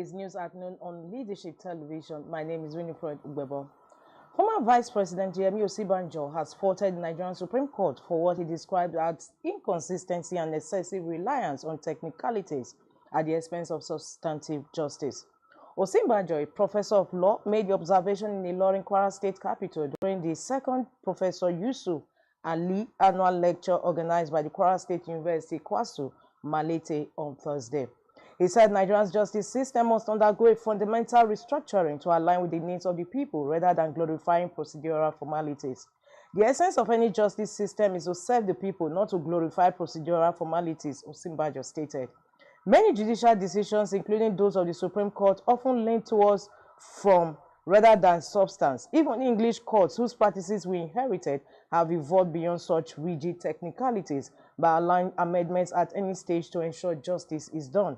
is News at Noon on Leadership Television. My name is Winifred Ugbebo. Former Vice President Osinbajo has faulted the Nigerian Supreme Court for what he described as inconsistency and excessive reliance on technicalities at the expense of substantive justice. Osinbajo, a professor of law, made the observation in Ilorin, Kwara State capital during the second Professor Yusuf Ali annual lecture organized by the Kwara State University, Kwasu, Malete, on Thursday. He said Nigeria's justice system must undergo a fundamental restructuring to align with the needs of the people rather than glorifying procedural formalities. The essence of any justice system is to serve the people, not to glorify procedural formalities, Osinbajo stated. Many judicial decisions, including those of the Supreme Court, often lean towards form rather than substance. Even English courts, whose practices we inherited, have evolved beyond such rigid technicalities by allowing amendments at any stage to ensure justice is done.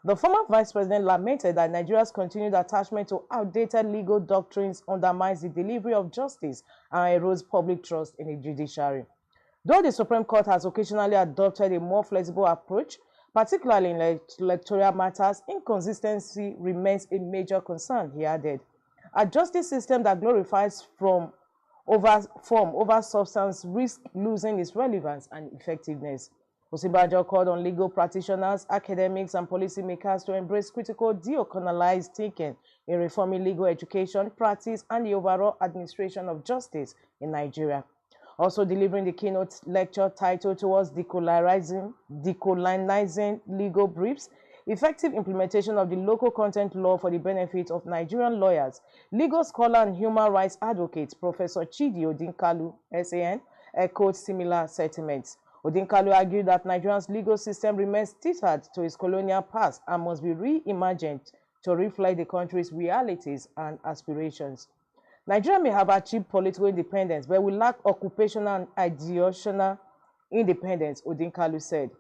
The former vice president lamented that Nigeria's continued attachment to outdated legal doctrines undermines the delivery of justice and erodes public trust in the judiciary. Though the Supreme Court has occasionally adopted a more flexible approach, particularly in electoral matters, inconsistency remains a major concern, he added. A justice system that glorifies form over substance risks losing its relevance and effectiveness. Osinbajo called on legal practitioners, academics, and policymakers to embrace critical decolonialized thinking in reforming legal education, practice, and the overall administration of justice in Nigeria. Also delivering the keynote lecture titled Towards Decolonizing Legal Briefs, Effective Implementation of the Local Content Law for the Benefit of Nigerian Lawyers, legal scholar and human rights advocate Professor Chidi Odinkalu, SAN, echoed similar sentiments. Odinkalu argued that Nigeria's legal system remains tethered to its colonial past and must be reimagined to reflect the country's realities and aspirations. Nigeria may have achieved political independence, but we lack occupational and ideational independence, Odinkalu said.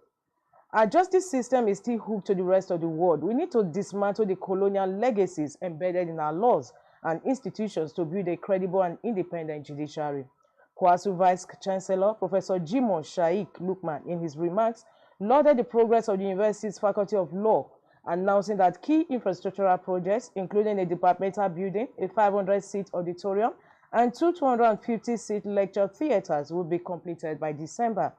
Our justice system is still hooked to the rest of the world. We need to dismantle the colonial legacies embedded in our laws and institutions to build a credible and independent judiciary. Kwasu Vice Chancellor Professor Jimoh Shaikh Lukman, in his remarks, lauded the progress of the university's Faculty of Law, announcing that key infrastructural projects, including a departmental building, a 500-seat auditorium, and two 250-seat lecture theaters, will be completed by December.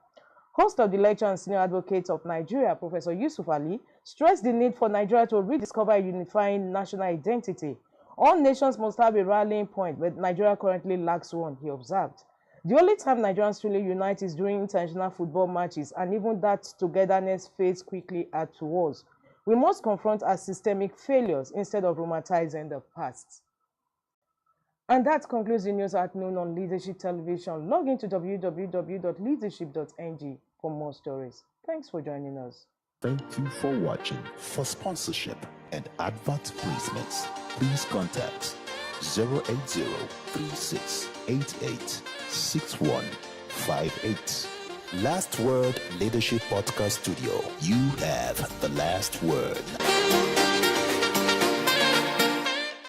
Host of the lecture and senior advocate of Nigeria, Professor Yusuf Ali, stressed the need for Nigeria to rediscover a unifying national identity. All nations must have a rallying point, but Nigeria currently lacks one, he observed. The only time Nigerians truly unite is during international football matches, and even that togetherness fades quickly afterwards. We must confront our systemic failures instead of romanticizing the past. And that concludes the news at noon on Leadership Television. Log into www.leadership.ng for more stories. Thanks for joining us. Thank you for watching. For sponsorship and advert placements, please contact 080-3688-6158. Last Word Leadership Podcast Studio. You have the last word.